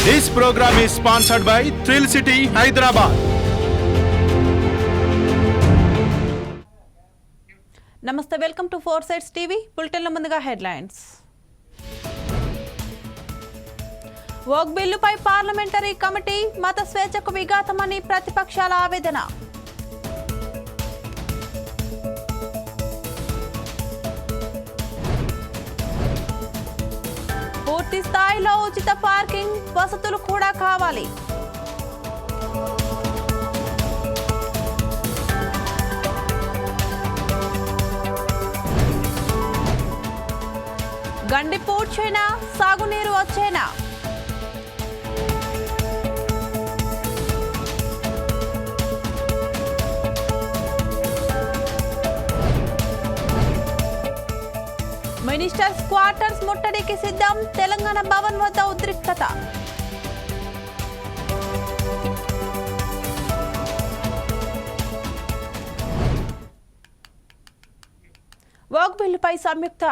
This program is sponsored by Thrill City, Hyderabad. నమస్తే, welcome to 4 Sides TV. బులెటిన్ల ముందుగా headlines. Woke బిల్లుపై parliamentary committee మత స్వేచ్ఛకు విఘాతమని ప్రతిపక్షాల ఆవేదన. పూర్తి స్థాయిలో ఉచిత పార్కింగ్ వసతులు కూడా కావాలి. గండి పూడ్చేనా, సాగునీరు వచ్చేనా? మినిస్టర్స్ క్వార్టర్స్ ముట్టడికి సిద్ధం. తెలంగాణ భవన్ వద్ద ఉద్రిక్తత. వోక్ బిల్లుపై సంయుక్త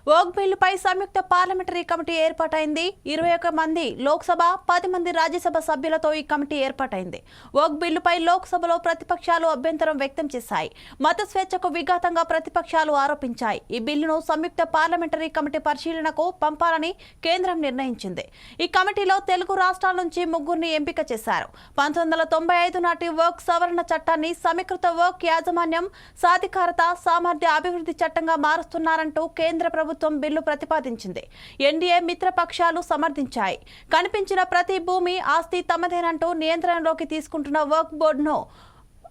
వోక్ బిల్లుపై సంయుక్త పార్లమెంటరీ కమిటీ ఏర్పాటైంది. 21 మంది లోక్సభ, 10 మంది రాజ్యసభ సభ్యులతో ఈ కమిటీ ఏర్పాటైంది. వోక్ బిల్లుపై లోక్సభలో ప్రతిపక్షాలు అభ్యంతరం వ్యక్తం చేశాయి. మత స్వేచ్ఛకు విఘాతంగా ప్రతిపక్షాలు ఆరోపించాయి. ఈ బిల్లును సంయుక్త పార్లమెంటరీ కమిటీ పరిశీలనకు పంపాలని కేంద్రం నిర్ణయించింది. ఈ కమిటీలో తెలుగు రాష్ట్రాల నుంచి 3 ఎంపిక చేశారు. 1995 నాటి వోక్ సవరణ చట్టాన్ని సమీకృత వోక్ యాజమాన్యం, సాధికారత, సామర్థ్య అభివృద్ధి చట్టంగా మారుస్తున్నారంటూ కేంద్ర ప్రభుత్వం బిల్లు ప్రతిపాదించింది. ఎన్డీఏ మిత్రపక్షాలు సమర్థించాయి. కనిపించిన ప్రతి భూమి, ఆస్తి తమదేనంటూ నియంత్రణలోకి తీసుకుంటున్న వక్ఫ్ బోర్డును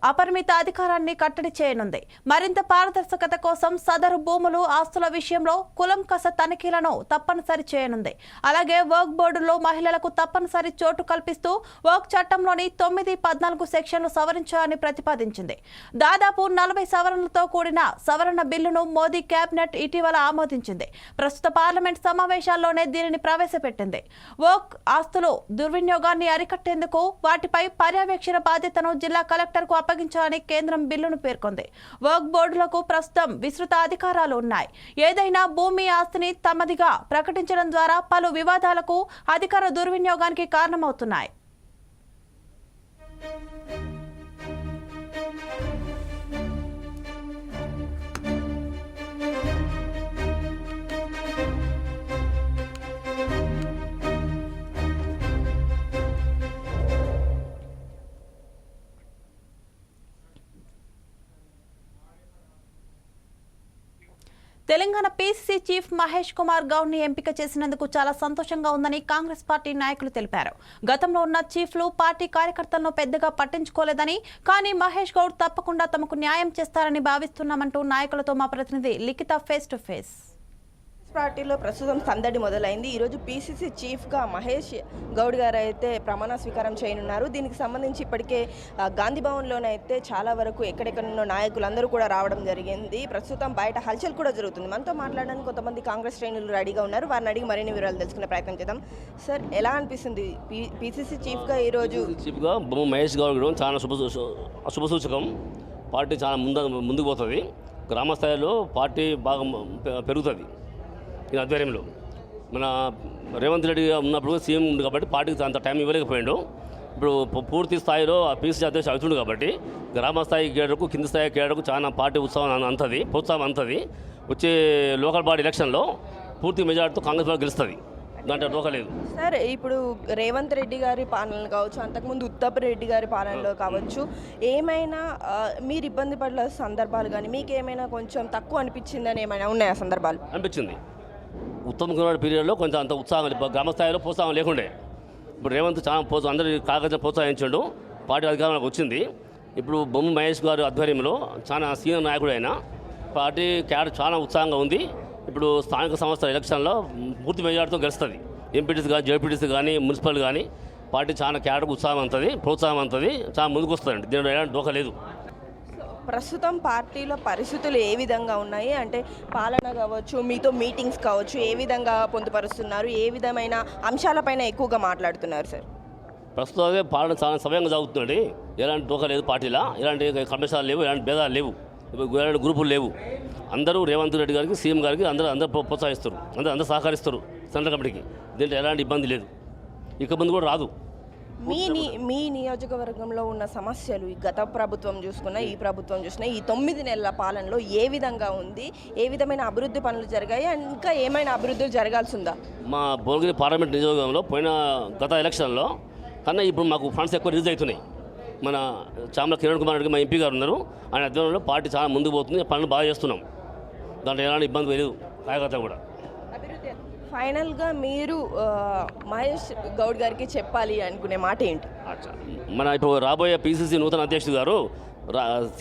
అపరిమిత అధికారాన్ని కట్టడి చేయనుంది. మరింత పారదర్శకత కోసం సదరు భూములు, ఆస్తుల విషయంలో కులంకస తనిఖీలను తప్పనిసరి చేయనుంది. అలాగే వక్ఫ్ బోర్డులో మహిళలకు తప్పనిసరి చోటు కల్పిస్తూ వక్ఫ్ చట్టంలోని 9, 14 సెక్షన్లు సవరించాలని ప్రతిపాదించింది. దాదాపు 40 సవరణలతో కూడిన సవరణ బిల్లును మోదీ కేబినెట్ ఇటీవల ఆమోదించింది. ప్రస్తుత పార్లమెంట్ సమావేశాల్లోనే దీనిని ప్రవేశపెట్టింది. వక్ఫ్ ఆస్తులు దుర్వినియోగాన్ని అరికట్టేందుకు వాటిపై పర్యవేక్షణ బాధ్యతను జిల్లా కలెక్టర్కు అప్పగించాలని కేంద్రం బిల్లును పేర్కొంది. వక్ఫ్ బోర్డులకు ప్రస్తుతం విస్తృత అధికారాలు ఉన్నాయి. ఏదైనా భూమి, ఆస్తిని తమదిగా ప్రకటించడం ద్వారా పలు వివాదాలకు, అధికార దుర్వినియోగానికి కారణమవుతున్నాయి. తెలంగాణ పీసీసీ చీఫ్ మహేష్ కుమార్ గౌడ్ ని ఎంపిక చేసినందుకు చాలా సంతోషంగా ఉందని కాంగ్రెస్ పార్టీ నాయకులు తెలిపారు. గతంలో ఉన్న చీఫ్లు పార్టీ కార్యకర్తలను పెద్దగా పట్టించుకోలేదని, కానీ మహేష్ గౌడ్ తప్పకుండా తమకు న్యాయం చేస్తారని భావిస్తున్నామంటూ నాయకులతో మా ప్రతినిధి లిఖిత ఫేస్ టు ఫేస్. పార్టీలో ప్రస్తుతం సందడి మొదలైంది. ఈరోజు పీసీసీ చీఫ్గా మహేష్ గౌడ్ గారు అయితే ప్రమాణ స్వీకారం చేయనున్నారు. దీనికి సంబంధించి ఇప్పటికే గాంధీ భవన్లోనైతే చాలా వరకు ఎక్కడెక్కడున్న నాయకులందరూ కూడా రావడం జరిగింది. ప్రస్తుతం బయట హల్చల్ కూడా జరుగుతుంది. మనతో మాట్లాడడానికి కొంతమంది కాంగ్రెస్ శ్రేణులు రెడీగా ఉన్నారు. వారిని అడిగి మరిన్ని వివరాలు తెలుసుకునే ప్రయత్నం చేద్దాం. సార్, ఎలా అనిపిస్తుంది పీసీసీ చీఫ్గా ఈరోజు? చీఫ్గా మహేష్ గౌడ్ చాలా శుభసూచకం. పార్టీ చాలా ముందుకు పోతుంది. గ్రామ స్థాయిలో పార్టీ బాగా పెరుగుతుంది. ఈ ఆధ్వర్యంలో మన రేవంత్ రెడ్డి ఉన్నప్పుడు సీఎం ఉంది కాబట్టి పార్టీకి అంత టైం ఇవ్వలేకపోయాడు. ఇప్పుడు పూర్తి స్థాయిలో పీసీసీ అధ్యక్షుడు అవుతుంది కాబట్టి గ్రామ స్థాయి కేడర్కు, కింది స్థాయి కేడర్కు చాలా పార్టీ ప్రోత్సాహం అంతది. వచ్చే లోకల్ బాడీ ఎలక్షన్లో పూర్తి మెజార్టీతో కాంగ్రెస్ పార్టీ గెలుస్తుంది. దాంట్లో డోకలేదు. సార్, ఇప్పుడు రేవంత్ రెడ్డి గారి పాలనలు కావచ్చు, అంతకుముందు ఉత్తప్ రెడ్డి గారి పాలనలో కావచ్చు, ఏమైనా మీరు ఇబ్బంది పడ్డ సందర్భాలు కానీ, మీకు ఏమైనా కొంచెం తక్కువ అనిపించిందని ఏమైనా ఉన్నాయా సందర్భాలు? అనిపించింది. ఉత్తమ్ కుమార్ పీరియడ్లో కొంచెం అంత ఉత్సాహం, గ్రామ స్థాయిలో ప్రోత్సాహం లేకుండే. ఇప్పుడు రేవంత్ చాలా అందరి కార్యకర్తలు ప్రోత్సహించాడు. పార్టీ అధికారంలోకి వచ్చింది. ఇప్పుడు బొమ్మ మహేష్ గారు ఆధ్వర్యంలో చాలా సీనియర్ నాయకుడు అయినా పార్టీ క్యాడర్ చాలా ఉత్సాహంగా ఉంది. ఇప్పుడు స్థానిక సంస్థల ఎలక్షన్లో పూర్తి మెజార్టీతో గెలుస్తుంది. ఎంపీటీసీ కానీ, జెడ్పీటీసీ కానీ, మున్సిపల్ కానీ పార్టీ చాలా క్యాడర్కు ఉత్సాహం ఉంటుంది, ప్రోత్సాహం ఉంటుంది, చాలా ముందుకు వస్తుందండి. దీనిలో ఎలాంటి దోఖ లేదు. ప్రస్తుతం పార్టీలో పరిస్థితులు ఏ విధంగా ఉన్నాయి అంటే పాలన కావచ్చు, మీతో మీటింగ్స్ కావచ్చు, ఏ విధంగా పొందుపరుస్తున్నారు, ఏ విధమైన అంశాలపైన ఎక్కువగా మాట్లాడుతున్నారు సార్? ప్రస్తుతం పాలన చాలా సమయంగా జరుగుతుంది. ఎలాంటి దోఖ లేదు పార్టీలో, ఎలాంటి కమిషన్లు లేవు, ఎలాంటి భేదాలు లేవు, ఎలాంటి గ్రూపులు లేవు. అందరూ రేవంత్ రెడ్డి గారికి, సీఎం గారికి అందరూ ప్రోత్సహిస్తారు, అందరూ సహకరిస్తారు సెంట్రల్ కమిటీకి. దీంట్లో ఎలాంటి ఇబ్బంది లేదు, ఇక ముందు కూడా రాదు. మీ నియోజకవర్గంలో ఉన్న సమస్యలు గత ప్రభుత్వం చూసుకున్నా, ఈ ప్రభుత్వం చూసినా, ఈ 9 నెలల పాలనలో ఏ విధంగా ఉంది, ఏ విధమైన అభివృద్ధి పనులు జరిగాయి, ఇంకా ఏమైనా అభివృద్ధులు జరగాల్సి ఉందా? మా భువనగిరి పార్లమెంట్ నియోజకవర్గంలో పోయిన గత ఎలక్షన్లో కన్నా ఇప్పుడు మాకు ఫండ్స్ ఎక్కువ రిలీజ్ అవుతున్నాయి. మన చామల కిరణ్ కుమార్ రెడ్డి మా ఎంపీ గారు ఉన్నారు, ఆయన అధ్వర్యంలో పార్టీ చాలా ముందుకు పోతుంది, పనులు బాగా చేస్తున్నాం. దాంట్లో ఎలాంటి ఇబ్బంది లేదు, కార్యకర్త కూడా. ఫైనల్గా మీరు మహేష్ గౌడ్ గారికి చెప్పాలి అనుకునే మాట ఏంటి? మన ఇప్పుడు రాబోయే పీసీసీ నూతన అధ్యక్షుడు గారు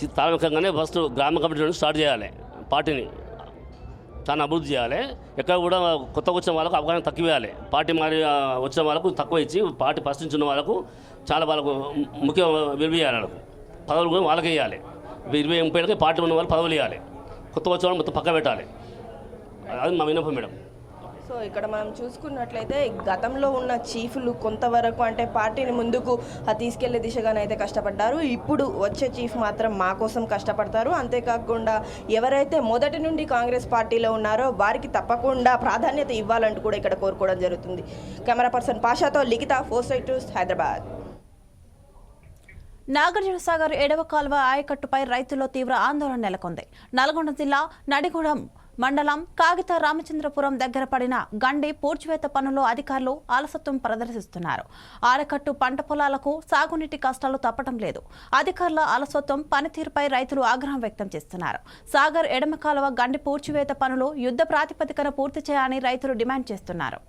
తాత్కాలికంగానే ఫస్ట్ గ్రామ కమిటీ నుండి స్టార్ట్ చేయాలి, పార్టీని చాలా అభివృద్ధి చేయాలి. ఎక్కడ కూడా కొత్తగా వచ్చిన వాళ్ళకు అవగాహన తక్కువ ఇవ్వాలి, పార్టీ మారి వచ్చిన వాళ్ళకు తక్కువ ఇచ్చి పార్టీ ఫస్ట్ నుంచి ఉన్న వాళ్ళకు చాలా వాళ్ళకు ముఖ్య విలువ ఇవ్వాలి. వాళ్ళకు పదవులు కూడా వాళ్ళకే ఇవ్వాలి. 20-30 ఏళ్ళకి పార్టీ ఉన్న వాళ్ళు పదవులు ఇవ్వాలి, కొత్త వచ్చిన వాళ్ళు మొత్తం పక్క పెట్టాలి. అది మా విన్నపం మేడం. సో ఇక్కడ మనం చూసుకున్నట్లయితే గతంలో ఉన్న చీఫ్లు కొంతవరకు అంటే పార్టీని ముందుకు తీసుకెళ్లే దిశగానైతే కష్టపడ్డారు. ఇప్పుడు వచ్చే చీఫ్ మాత్రం మా కోసం కష్టపడతారు. అంతేకాకుండా ఎవరైతే మొదటి నుండి కాంగ్రెస్ పార్టీలో ఉన్నారో వారికి తప్పకుండా ప్రాధాన్యత ఇవ్వాలంటూ కూడా ఇక్కడ కోరుకోవడం జరుగుతుంది. కెమెరా పర్సన్ పాషాతో లిఖిత, 4 News హైదరాబాద్. నాగార్జునసాగర్ ఎడవ కాల్వ ఆయకట్టుపై రైతుల్లో తీవ్ర ఆందోళన నెలకొంది. నల్గొండ జిల్లా నడిగూడెం మండలం కాగిత రామచంద్రపురం దగ్గర పడిన గండి పూడ్చివేత పనుల్లో అధికారులు అలసత్వం ప్రదర్శిస్తున్నారు. ఆనకట్టు పంట పొలాలకు సాగునీటి కష్టాలు తప్పటం లేదు. అధికారుల అలసత్వం పనితీరుపై రైతులు ఆగ్రహం వ్యక్తం చేస్తున్నారు. సాగర్ ఎడమ కాలువ గండి పూడ్చివేత పనులు యుద్ధ ప్రాతిపదికన పూర్తి చేయాలని రైతులు డిమాండ్ చేస్తున్నారు.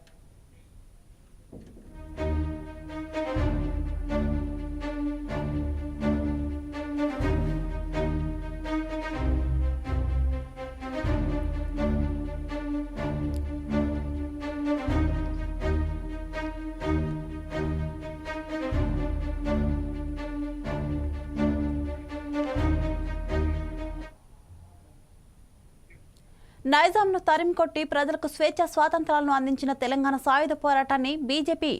నైజాంను తరిమికొట్టి ప్రజలకు స్వేచ్ఛ స్వాతంత్రాలను అందించిన తెలంగాణ సాయుధ పోరాటాన్ని బీజేపీ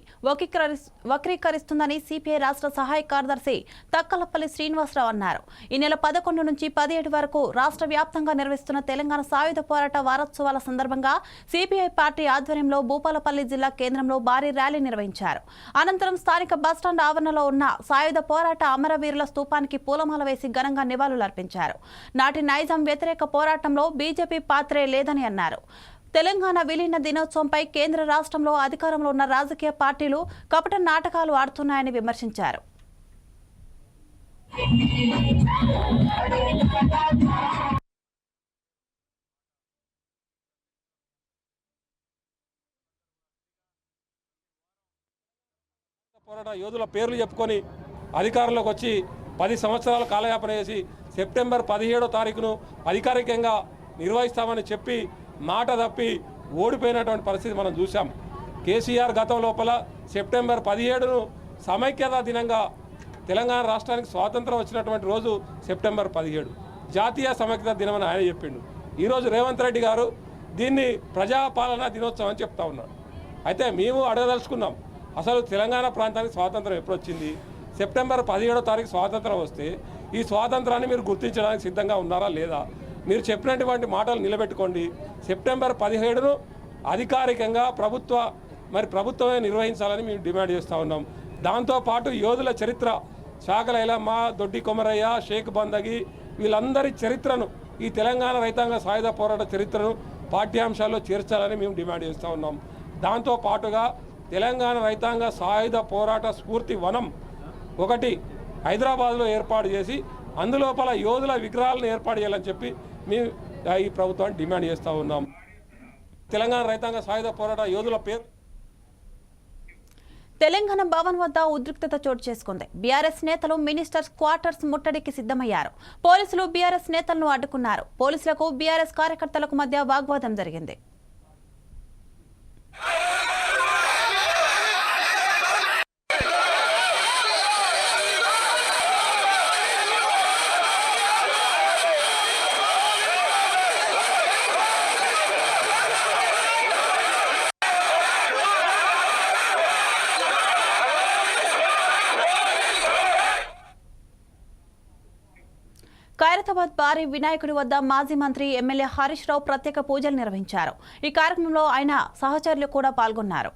వక్రీకరిస్తుందని సిపిఐ రాష్ట్ర సహాయ కార్యదర్శి తక్కలపల్లి శ్రీనివాసరావు అన్నారు. ఈ నెల 11 నుంచి 17 వరకు రాష్ట్ర వ్యాప్తంగా నిర్వహిస్తున్న తెలంగాణ సాయుధ పోరాట వారోత్సవాల సందర్భంగా సిపిఐ పార్టీ ఆధ్వర్యంలో భూపాలపల్లి జిల్లా కేంద్రంలో భారీ ర్యాలీ నిర్వహించారు. అనంతరం స్థానిక బస్టాండ్ ఆవరణలో ఉన్న సాయుధ పోరాట అమరవీరుల స్తూపానికి పూలమాల వేసి ఘనంగా నివాళులర్పించారు. నాటి నైజాం వ్యతిరేక పోరాటంలో బీజేపీ పాత్ర లేదని అన్నారు. తెలంగాణ విలీన దినోత్సవంపై కేంద్ర రాష్ట్రంలో అధికారంలో ఉన్న రాజకీయ పార్టీలు కపట నాటకాలు ఆడుతున్నాయని విమర్శించారు. పోరాట యోధుల పేర్లు చెప్పుకొని అధికారంలోకి వచ్చి 10 సంవత్సరాల కాలయాపన చేసి సెప్టెంబర్ 17వ తారీఖును అధికారికంగా నిర్వహిస్తామని చెప్పి మాట తప్పి ఓడిపోయినటువంటి పరిస్థితి మనం చూసాం. కేసీఆర్ గతం లోపల సెప్టెంబర్ 17ను సమైక్యతా దినంగా తెలంగాణ రాష్ట్రానికి స్వాతంత్రం వచ్చినటువంటి రోజు సెప్టెంబర్ 17 జాతీయ సమైక్యతా దినం అని ఆయన చెప్పిండు. ఈరోజు రేవంత్ రెడ్డి గారు దీన్ని ప్రజాపాలనా దినోత్సవం అని చెప్తా ఉన్నాడు. అయితే మేము అడగదలుచుకున్నాం, అసలు తెలంగాణ ప్రాంతానికి స్వాతంత్రం ఎప్పుడు వచ్చింది? సెప్టెంబర్ 17వ తారీఖు స్వాతంత్రం వస్తే ఈ స్వాతంత్రాన్ని మీరు గుర్తించడానికి సిద్ధంగా ఉన్నారా లేదా? మీరు చెప్పినటువంటి మాటలు నిలబెట్టుకోండి. సెప్టెంబర్ 17ను అధికారికంగా ప్రభుత్వమే నిర్వహించాలని మేము డిమాండ్ చేస్తూ ఉన్నాం. దాంతోపాటు యోధుల చరిత్ర, శాఖల ఎలమ్మ, దొడ్డి కొమరయ్య, షేక్ బందగి వీళ్ళందరి చరిత్రను, ఈ తెలంగాణ రైతాంగ సాయుధ పోరాట చరిత్రను పాఠ్యాంశాల్లో చేర్చాలని మేము డిమాండ్ చేస్తూ ఉన్నాం. దాంతోపాటుగా తెలంగాణ రైతాంగ సాయుధ పోరాట స్ఫూర్తి వనం ఒకటి హైదరాబాద్లో ఏర్పాటు చేసి అందులోపల యోధుల విగ్రహాలను ఏర్పాటు చేయాలని చెప్పి మేము ఈ ప్రభుత్వాన్ని డిమాండ్ చేస్తూ ఉన్నాం. తెలంగాణ రైతాంగ సాయుధ పోరాట యోధుల పేరు తెలంగాణ భవన్ వద్ద ఉద్రిక్తత చోటు చేసుకుంది. బీఆర్ఎస్ నేతలు మినిస్టర్స్ క్వార్టర్స్ ముట్టడికి సిద్ధమయ్యారు. పోలీసులు బీఆర్ఎస్ నేతలను అడ్డుకున్నారు. పోలీసులకు బీఆర్ఎస్ కార్యకర్తలకు మధ్య వాగ్వాదం జరిగింది. ఖైరతాబాద్ భారీ వినాయకుడి వద్ద మాజీ మంత్రి ఎమ్మెల్యే హరీష్ రావు ప్రత్యేక పూజలు నిర్వహించారు. ఈ కార్యక్రమంలో ఆయన సహచరులు కూడా పాల్గొన్నారు.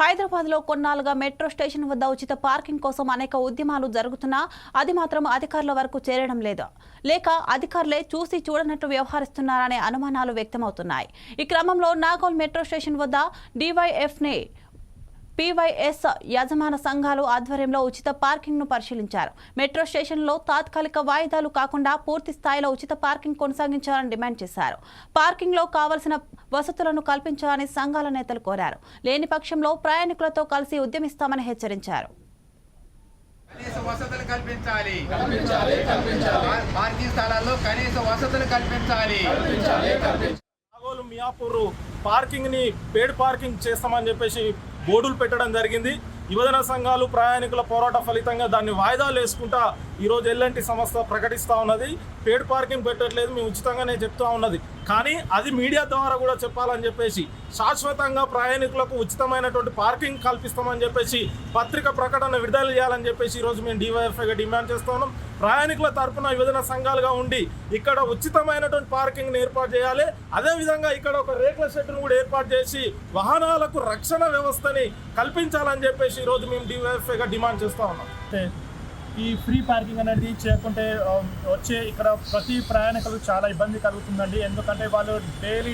హైదరాబాద్లో కొన్నాళ్ళుగా మెట్రో స్టేషన్ వద్ద ఉచిత పార్కింగ్ కోసం అనేక ఉద్యమాలు జరుగుతున్నా అది మాత్రం అధికారుల వరకు చేరడం లేదు. లేక అధికారులే చూసి చూడనట్టు వ్యవహరిస్తున్నారనే అనుమానాలు వ్యక్తమవుతున్నాయి. ఈ క్రమంలో నాగోల్ మెట్రో స్టేషన్ వద్ద డివైఎఫ్ని పీవైఎస్ యజమాన సంఘాలు ఆధ్వర్యంలో ఉచిత పార్కింగ్ ను పరిశీలించారు. మెట్రో స్టేషన్లో తాత్కాలిక వాయిదాలు కాకుండా పూర్తి స్థాయిలో ఉచిత పార్కింగ్ కొనసాగించాలని డిమాండ్ చేశారు. పార్కింగ్ లో కావలసిన వసతులను కల్పించాలని సంఘాల నేతలు కోరారు. లేని పక్షంలో ప్రయాణికులతో కలిసి ఉద్యమిస్తామని హెచ్చరించారు. మియాపూర్ పార్కింగ్ ని పేడ్ పార్కింగ్ చేస్తామని చెప్పేసి బోర్డులు పెట్టడం జరిగింది. యువజన సంఘాలు ప్రయాణికుల పోరాట ఫలితంగా దాన్ని వాయిదాలు వేసుకుంటా ఈరోజు ఎల్ఎన్టీ సంస్థ ప్రకటిస్తూ ఉన్నది. పేడ్ పార్కింగ్ పెట్టట్లేదు, మేము ఉచితంగానే చెప్తా ఉన్నది. కానీ అది మీడియా ద్వారా కూడా చెప్పాలని చెప్పేసి శాశ్వతంగా ప్రయాణికులకు ఉచితమైనటువంటి పార్కింగ్ కల్పిస్తామని చెప్పేసి పత్రిక ప్రకటన విడుదల చేయాలని చెప్పేసి ఈరోజు మేము డివైఎఫ్ఐగా డిమాండ్ చేస్తూ ఉన్నాం. ప్రయాణికుల తరఫున యువజన సంఘాలుగా ఉండి ఇక్కడ ఉచితమైనటువంటి పార్కింగ్ని ఏర్పాటు చేయాలి. అదేవిధంగా ఇక్కడ ఒక రేకుల షెడ్ను కూడా ఏర్పాటు చేసి వాహనాలకు రక్షణ వ్యవస్థని కల్పించాలని చెప్పేసి ఈరోజు మేము డివైఎఫ్ఐగా డిమాండ్ చేస్తూ ఉన్నాం. ఈ ఫ్రీ పార్కింగ్ అనేది చేయకుంటే వచ్చే ఇక్కడ ప్రతి ప్రయాణికులు చాలా ఇబ్బంది కలుగుతుందండి. ఎందుకంటే వాళ్ళు డైలీ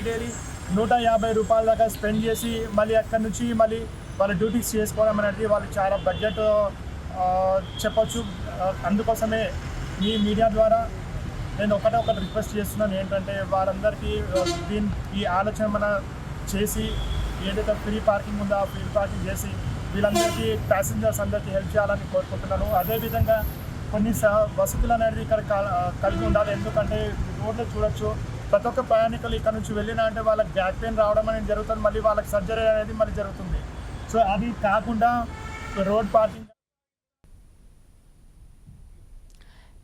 150 రూపాయల దాకా స్పెండ్ చేసి మళ్ళీ అక్కడి నుంచి మళ్ళీ వాళ్ళ డ్యూటీస్ చేసుకోవడం అనేది వాళ్ళు చాలా బడ్జెట్ చెప్పొచ్చు. అందుకోసమే ఈ మీడియా ద్వారా నేను ఒకటి రిక్వెస్ట్ చేస్తున్నాను, ఏంటంటే వాళ్ళందరికీ ఈ ఆలోచన మన చేసి ఏదైతే ఫ్రీ పార్కింగ్ ఉందో ఆ ఫ్రీ పార్కింగ్ చేసి వీళ్ళందరికీ ప్యాసింజర్స్ అందరికీ హెల్ప్ చేయాలని కోరుకుంటున్నాను. అదేవిధంగా కొన్ని వసతులు అనేది ఇక్కడ కలిగి ఉండాలి. ఎందుకంటే రోడ్లో చూడొచ్చు, ప్రతి ఒక్క ప్రయాణికులు ఇక్కడ నుంచి వెళ్ళినా అంటే వాళ్ళకి బ్యాక్ పెయిన్ రావడం అనేది జరుగుతుంది, మళ్ళీ వాళ్ళకి సర్జరీ అనేది మళ్ళీ జరుగుతుంది. సో అది కాకుండా రోడ్ పార్కింగ్.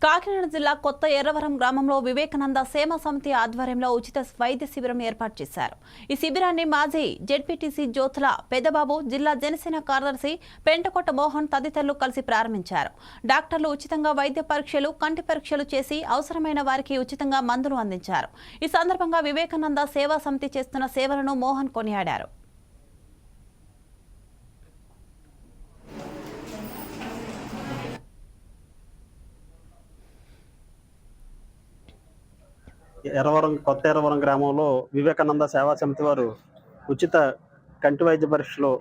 కాకినాడ జిల్లా కొత్త ఎర్రవరం గ్రామంలో వివేకానంద సేవా సమితి ఆధ్వర్యంలో ఉచిత వైద్య శిబిరం ఏర్పాటు చేశారు. ఈ శిబిరాన్ని మాజీ జెడ్పీటీసీ జ్యోతుల పెద్దబాబు, జిల్లా జనసేన కార్యదర్శి పెంటకొట్ట మోహన్ తదితరులు కలిసి ప్రారంభించారు. డాక్టర్లు ఉచితంగా వైద్య పరీక్షలు, కంటి పరీక్షలు చేసి అవసరమైన వారికి ఉచితంగా మందులు అందించారు. ఈ సందర్భంగా వివేకానంద సేవా సమితి చేస్తున్న సేవలను మోహన్ కొనియాడారు. కొత్త ఎర్రవరం గ్రామంలో వివేకానంద సేవా సమితి వారు ఉచిత కంటి వైద్య పరీక్షలు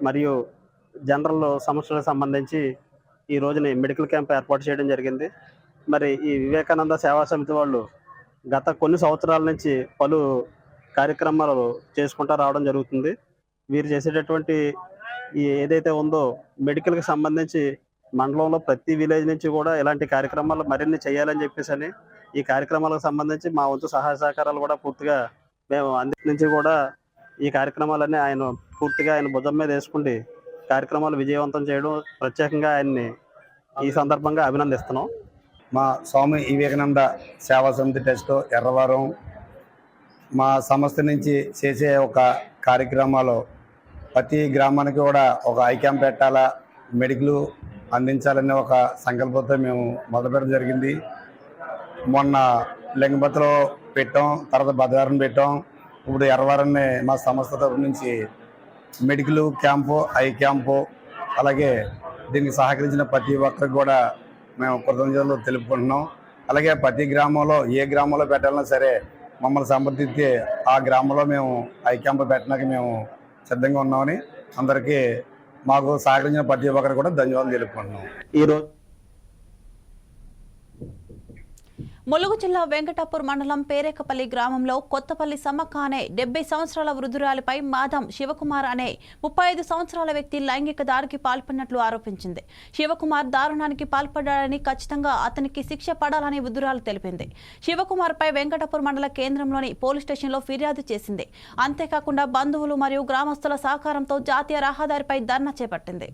మరియు జనరల్ సమస్యలకు సంబంధించి ఈ రోజుని మెడికల్ క్యాంప్ ఏర్పాటు చేయడం జరిగింది. మరి ఈ వివేకానంద సేవా సమితి వాళ్ళు గత కొన్ని సంవత్సరాల నుంచి పలు కార్యక్రమాలు చేసుకుంటూ రావడం జరుగుతుంది. వీరు చేసేటటువంటి ఏదైతే ఉందో మెడికల్కి సంబంధించి మండలంలో ప్రతి విలేజ్ నుంచి కూడా ఇలాంటి కార్యక్రమాలు మరిన్ని చేయాలని చెప్పేసి ఈ కార్యక్రమాలకు సంబంధించి మా వంతు సహాయ సహకారాలు కూడా పూర్తిగా మేము నుంచి కూడా ఈ కార్యక్రమాలన్నీ ఆయన భుజం మీద వేసుకుంటే కార్యక్రమాలు విజయవంతం చేయడం ప్రత్యేకంగా ఆయన్ని ఈ సందర్భంగా అభినందిస్తున్నాం. మా స్వామి వివేకానంద సేవా సమితి ట్రస్ట్ ఎర్రవరం మా సంస్థ నుంచి చేసే ఒక కార్యక్రమాలు ప్రతి గ్రామానికి కూడా ఒక ఐ క్యాంప్ పెట్టాలా, మెడికల్ అందించాలనే ఒక సంకల్పంతో మేము మొదలుపెట్టడం జరిగింది. మొన్న లింగపతిలో పెట్టాం, తర్వాత భద్రారం పెట్టాం, ఇప్పుడు ఎర్రవరాన్ని మా సంస్థ తరఫు నుంచి మెడికల్ క్యాంపు, ఐ క్యాంపు, అలాగే దీనికి సహకరించిన ప్రతి ఒక్కరికి కూడా మేము కృతజ్ఞతలు తెలుపుకుంటున్నాం. అలాగే ప్రతి గ్రామంలో ఏ గ్రామంలో పెట్టాలన్నా సరే మమ్మల్ని సంప్రదిస్తే ఆ గ్రామంలో మేము ఐ క్యాంపు పెట్టడానికి మేము సిద్ధంగా ఉన్నామని అందరికీ మాకు సహకరించిన ప్రతి ఒక్కరికి కూడా ధన్యవాదాలు తెలుపుకుంటున్నాం. ఈరోజు ములుగు జిల్లా వెంకటాపూర్ మండలం పేరేకపల్లి గ్రామంలో కొత్తపల్లి సమ్మక్క అనే 70 సంవత్సరాల వృద్ధురాలిపై మాధం శివకుమార్ అనే 35 సంవత్సరాల వ్యక్తి లైంగిక దాడికి పాల్పడినట్లు ఆరోపించింది. శివకుమార్ దారుణానికి పాల్పడ్డాడని, ఖచ్చితంగా అతనికి శిక్ష పడాలని వృద్ధురాలు తెలిపింది. శివకుమార్ పై వెంకటాపూర్ మండల కేంద్రంలోని పోలీస్ స్టేషన్లో ఫిర్యాదు చేసింది. అంతేకాకుండా బంధువులు మరియు గ్రామస్తుల సహకారంతో జాతీయ రహదారిపై ధర్నా చేపట్టింది.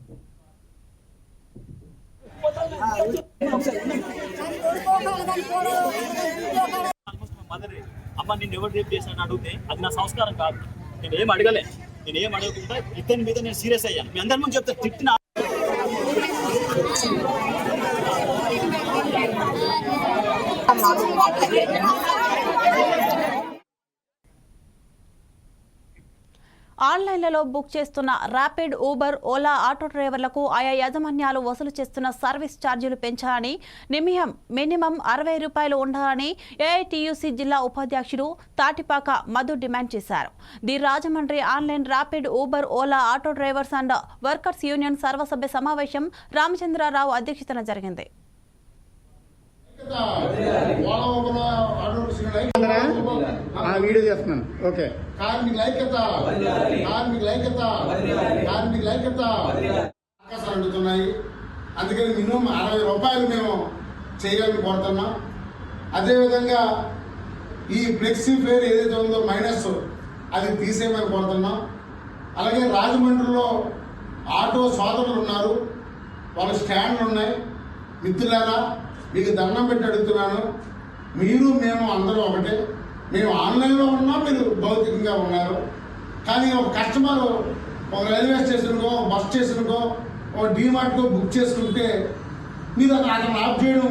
అమ్మ నేను ఎవరు రేపు చేసినా అడిగితే అది నా సంస్కారం కాదు. నేను ఏం అడగలే, నేను ఏం అడగకుండా ఇతని మీద నేను సీరియస్ అయ్యాను. మీ అందరి ముందు చెప్తా, తిట్టిన ఆన్లైన్లలో బుక్ చేస్తున్న ర్యాపిడ్, ఊబర్, ఓలా ఆటో డ్రైవర్లకు ఆయా యాజమాన్యాలు వసూలు చేస్తున్న సర్వీస్ ఛార్జీలు పెంచాలని, మినిమం 60 రూపాయలు ఉండాలని ఏఐటీయూసీ జిల్లా ఉపాధ్యక్షుడు తాటిపాక మధు డిమాండ్ చేశారు. The Rajahmundry online rapid, Uber, Ola auto drivers and workers union సర్వసభ్య సమావేశం రామచంద్రరావు అధ్యక్షతన జరిగింది. వీడియో చేస్తున్నాను. ఓకే, కార్మిక ఐక్యత అవకాశాలు అందుతున్నాయి. అందుకని మినిమం 60 రూపాయలు మేము చేయాలని కోరుతున్నాం. అదేవిధంగా ఈ ఫ్లెక్సీ ఫేర్ ఏదైతే ఉందో మైనస్ అది తీసేయమని కోరుతున్నాం. అలాగే రాజమండ్రిలో ఆటో సోదరులు ఉన్నారు, వాళ్ళ స్టాండ్లు ఉన్నాయి. మిత్రులారా, మీకు దండం పెట్టి అడుగుతున్నాను, మీరు మేము అందరూ ఒకటే. మేము ఆన్లైన్లో ఉన్నాం, మీరు భౌతికంగా ఉన్నారు. కానీ ఒక కస్టమర్ ఒక రైల్వే స్టేషన్కో, బస్ స్టేషన్కో, ఒక డీమార్ట్కో బుక్ చేసుకుంటే మీరు అక్కడ ఆఫ్ చేయడం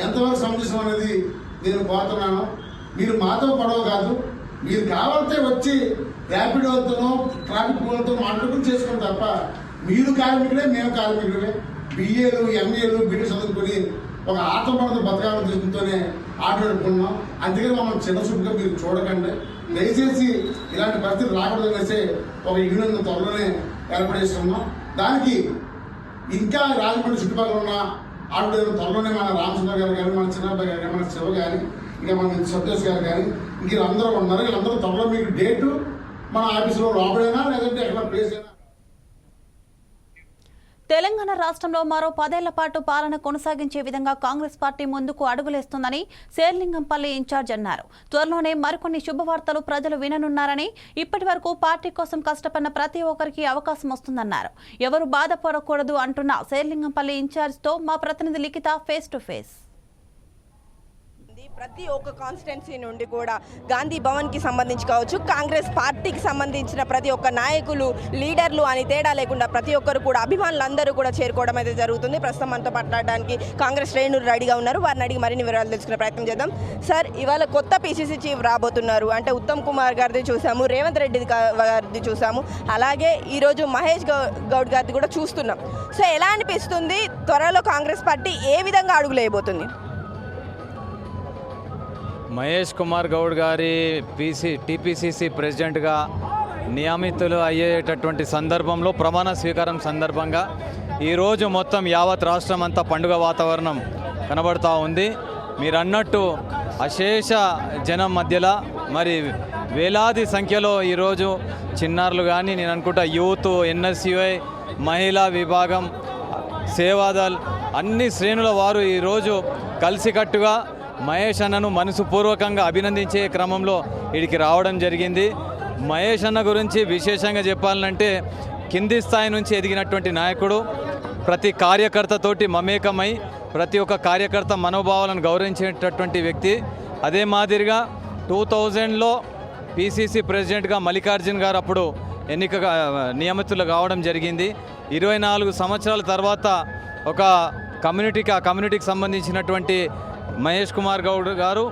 ఎంతవరకు సమంజసం అనేది నేను కోరుతున్నాను. మీరు మాతో గొడవ కాదు, మీరు కావాలంటే వచ్చి ర్యాపిడ్ వాళ్ళతోనో ట్రాఫిక్ వాళ్ళతో మాట్లాడుకుని చేసుకోండి తప్ప మీరు కార్మికులే, మేము కార్మికులే. బిఏలు, ఎంఏలు, బిడ్డ చదువుకొని ఒక ఆత్మబంధ బతకాలను తీసుకుంటూనే ఆటలాడుకున్నాం. అందుకని మమ్మల్ని చిన్నచూపుగా మీరు చూడకండి. దయచేసి ఇలాంటి పరిస్థితి రాకూడదనేసి ఒక యూనియన్ త్వరలోనే ఏర్పడేస్తున్నాం. దానికి ఇంకా రాజమండ్రి చుట్టుపక్కల ఉన్న ఆటో త్వరలోనే మన రామచంద్ర గారు కానీ, మన చిన్నబ్బాయి గారు కానీ, మన శివ కానీ, ఇంకా మన సంతోష్ గారు కానీ, ఇంక వీళ్ళందరూ ఉన్నారు. వీళ్ళందరూ త్వరలో మీకు డేటు మన ఆఫీసులో లోపడైనా లేదంటే ఎక్కడ ప్లేస్ అయినా. తెలంగాణ రాష్ట్రంలో మరో 10 ఏళ్ల పాటు పాలన కొనసాగించే విధంగా కాంగ్రెస్ పార్టీ ముందుకు అడుగులేస్తుందని శేర్లింగంపల్లి ఇన్ఛార్జ్ అన్నారు. త్వరలోనే మరికొన్ని శుభవార్తలు ప్రజలు విననున్నారని, ఇప్పటి వరకు పార్టీ కోసం కష్టపడిన ప్రతి ఒక్కరికి అవకాశం వస్తుందన్నారు. ఎవరు బాధపడకూడదు అంటున్న శేర్లింగంపల్లి ఇన్ఛార్జ్తో మా ప్రతినిధి లిఖిత ఫేస్ టు ఫేస్. ప్రతి ఒక్క కాన్స్టిట్యున్సీ నుండి కూడా గాంధీ భవన్కి సంబంధించి కావచ్చు, కాంగ్రెస్ పార్టీకి సంబంధించిన ప్రతి ఒక్క నాయకులు, లీడర్లు అని తేడా లేకుండా ప్రతి ఒక్కరు కూడా, అభిమానులందరూ కూడా చేరుకోవడం అయితే జరుగుతుంది. ప్రస్తుతం మనతో మాట్లాడడానికి కాంగ్రెస్ శ్రేణులు రెడీగా ఉన్నారు. వారిని అడిగి మరిన్ని వివరాలు తెలుసుకునే ప్రయత్నం చేద్దాం. సార్, ఇవాళ కొత్త పిసిసి చీఫ్ రాబోతున్నారు. అంటే ఉత్తమ్ కుమార్ గారిది చూసాము, రేవంత్ రెడ్డి గారిది చూసాము, అలాగే ఈరోజు మహేష్ గౌడ్ గారిది కూడా చూస్తున్నాం. సో ఎలా అనిపిస్తుంది, త్వరలో కాంగ్రెస్ పార్టీ ఏ విధంగా అడుగులేయబోతుంది? మహేష్ కుమార్ గౌడ్ గారి టీపీసీసీ ప్రెసిడెంట్గా నియమితులు అయ్యేటటువంటి సందర్భంలో, ప్రమాణ స్వీకారం సందర్భంగా ఈరోజు మొత్తం యావత్ రాష్ట్రం అంతా పండుగ వాతావరణం కనబడుతూ ఉంది. మీరు అన్నట్టు అశేష జనం మధ్యలో మరి వేలాది సంఖ్యలో ఈరోజు చిన్నారులు కానీ, నేను అనుకుంటా యూత్, ఎన్ఎస్యుఐ, మహిళా విభాగం, సేవాదల్ అన్ని శ్రేణుల వారు ఈరోజు కలిసికట్టుగా మహేష్ అన్నను మనసుపూర్వకంగా అభినందించే క్రమంలో వీడికి రావడం జరిగింది. మహేష్ అన్న గురించి విశేషంగా చెప్పాలంటే కింది స్థాయి నుంచి ఎదిగినటువంటి నాయకుడు, ప్రతి కార్యకర్తతోటి మమేకమై ప్రతి ఒక్క కార్యకర్త మనోభావాలను గౌరవించేటటువంటి వ్యక్తి. అదే మాదిరిగా 2000లో పిసిసి ప్రెసిడెంట్గా మల్లికార్జున్ గారు అప్పుడు నియమితులు కావడం జరిగింది. 24 సంవత్సరాల తర్వాత ఒక కమ్యూనిటీకి సంబంధించినటువంటి మహేష్ కుమార్ గౌడ్ గారు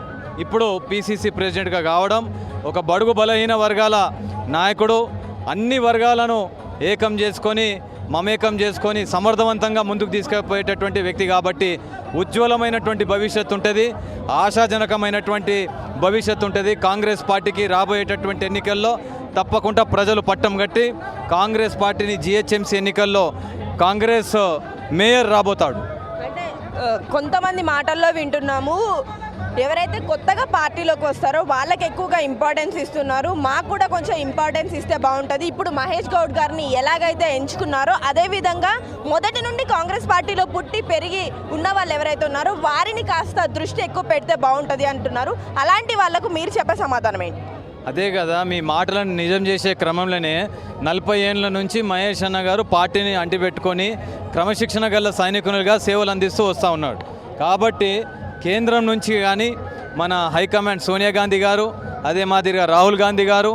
ఇప్పుడు పిసిసి ప్రెసిడెంట్గా కావడం, ఒక బడుగు బలహీన వర్గాల నాయకుడు, అన్ని వర్గాలను మమేకం చేసుకొని సమర్థవంతంగా ముందుకు తీసుకుపోయేటటువంటి వ్యక్తి కాబట్టి ఉజ్వలమైనటువంటి భవిష్యత్తు ఉంటుంది, ఆశాజనకమైనటువంటి భవిష్యత్తు ఉంటుంది. కాంగ్రెస్ పార్టీకి రాబోయేటటువంటి ఎన్నికల్లో తప్పకుండా ప్రజలు పట్టం కట్టి కాంగ్రెస్ పార్టీని జిహెచ్ఎంసీ ఎన్నికల్లో కాంగ్రెస్ మేయర్ రాబోతాడు. కొంతమంది మాటల్లో వింటున్నాము, ఎవరైతే కొత్తగా పార్టీలోకి వస్తారో వాళ్ళకి ఎక్కువగా ఇంపార్టెన్స్ ఇస్తున్నారు. మాకు కూడా కొంచెం ఇంపార్టెన్స్ ఇస్తే బాగుంటుంది. ఇప్పుడు మహేష్ గౌడ్ గారిని ఎలాగైతే ఎంచుకున్నారో అదేవిధంగా మొదటి నుండి కాంగ్రెస్ పార్టీలో పుట్టి పెరిగి ఉన్న వాళ్ళు ఎవరైతే ఉన్నారో వారిని కాస్త దృష్టి ఎక్కువ పెడితే బాగుంటుంది అంటున్నారు. అలాంటి వాళ్ళకు మీరు చెప్పే సమాధానం ఏంటి? అదే కదా, మీ మాటలను నిజం చేసే క్రమంలోనే 40 ఏళ్ళ నుంచి మహేష్ అన్న గారు పార్టీని అంటిపెట్టుకొని క్రమశిక్షణ గల సైనికులుగా సేవలు అందిస్తూ వస్తూ ఉన్నాడు. కాబట్టి కేంద్రం నుంచి కానీ మన హైకమాండ్ సోనియా గాంధీ గారు, అదే మాదిరిగా రాహుల్ గాంధీ గారు,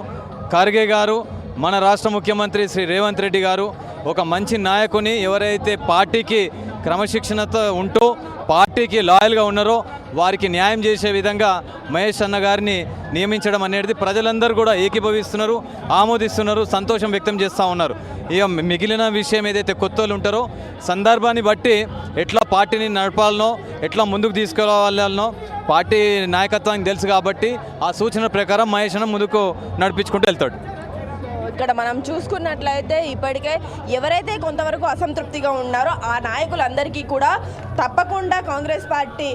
ఖర్గే గారు, మన రాష్ట్ర ముఖ్యమంత్రి శ్రీ రేవంత్ రెడ్డి గారు ఒక మంచి నాయకుని, ఎవరైతే పార్టీకి క్రమశిక్షణతో ఉంటూ పార్టీకి లాయల్గా ఉన్నారో వారికి న్యాయం చేసే విధంగా మహేష్ అన్న గారిని నియమించడం అనేది ప్రజలందరూ కూడా ఏకీభవిస్తున్నారు, ఆమోదిస్తున్నారు, సంతోషం వ్యక్తం చేస్తూ ఉన్నారు. ఇక మిగిలిన విషయం ఏదైతే కొత్త వాళ్ళు ఉంటారో సందర్భాన్ని బట్టి ఎట్లా పార్టీని నడపాలనో, ఎట్లా ముందుకు తీసుకురావాలనో పార్టీ నాయకత్వానికి తెలుసు. కాబట్టి ఆ సూచన ప్రకారం మహేష్ అన్న ముందుకు నడిపించుకుంటూ వెళ్తాడు. ఇక్కడ మనం చూసుకున్నట్లయితే ఇప్పటికే ఎవరైతే కొంతవరకు అసంతృప్తిగా ఉన్నారో ఆ నాయకులందరికీ కూడా తప్పకుండా కాంగ్రెస్ పార్టీ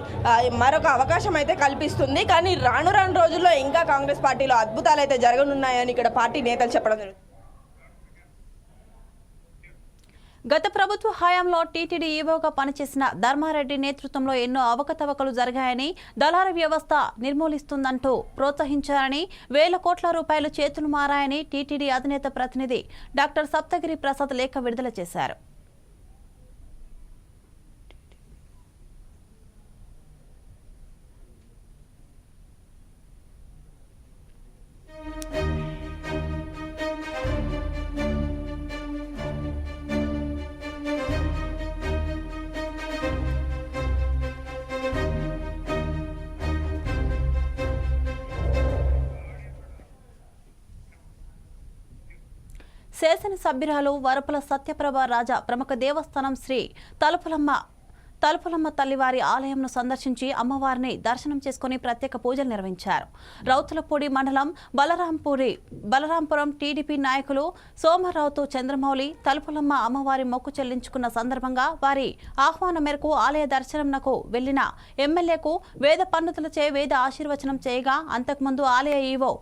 మరొక అవకాశం అయితే కల్పిస్తుంది. కానీ రాను రోజుల్లో ఇంకా కాంగ్రెస్ పార్టీలో అద్భుతాలు అయితే జరగనున్నాయని ఇక్కడ పార్టీ నేతలు చెప్పడం జరుగుతుంది. గత ప్రభుత్వ హయాంలో టీటీడీ ఈవోగా పనిచేసిన ధర్మారెడ్డి నేతృత్వంలో ఎన్నో అవకతవకలు జరిగాయని, దళార వ్యవస్థ నిర్మూలిస్తుందంటూ ప్రోత్సహించారని, వేల కోట్ల రూపాయలు చేతులు మారాయని టీటీడీ అధినేత ప్రతినిధి డాక్టర్ సప్తగిరి ప్రసాద్ లేఖ విడుదల చేశారు. శాసనసభ్యురాలు వరపుల సత్యప్రభ రాజా ప్రముఖ దేవస్థానం శ్రీ తలుపులమ్మ తల్లివారి ఆలయంను సందర్శించి అమ్మవారిని దర్శనం చేసుకుని ప్రత్యేక పూజలు నిర్వహించారు. రౌతులపూడి మండలం బలరాంపురం టీడీపీ నాయకులు సోమరావుతో చంద్రమౌళి తలుపులమ్మ అమ్మవారి మొక్కు చెల్లించుకున్న సందర్భంగా వారి ఆహ్వానం మేరకు ఆలయ దర్శనంకు వెళ్లిన ఎమ్మెల్యేకు వేద పండితులచే వేద ఆశీర్వచనం చేయగా అంతకుముందు ఆలయ ఈవో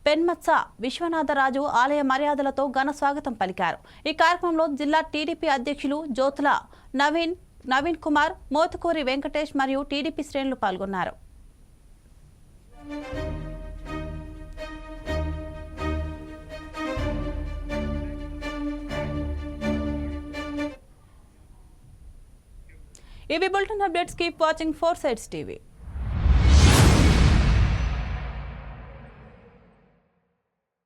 పెన్మత్స విశ్వనాథరాజు ఆలయ మర్యాదలతో ఘన స్వాగతం పలికారు. ఈ కార్యక్రమంలో జిల్లా టీడీపీ అధ్యక్షులు జ్యోతుల నవీన్ కుమార్, మోతుకూరి వెంకటేష్ మరియు టీడీపీ శ్రేణులు పాల్గొన్నారు. ఇవి bulletin updates. Keep watching 4 Sides TV.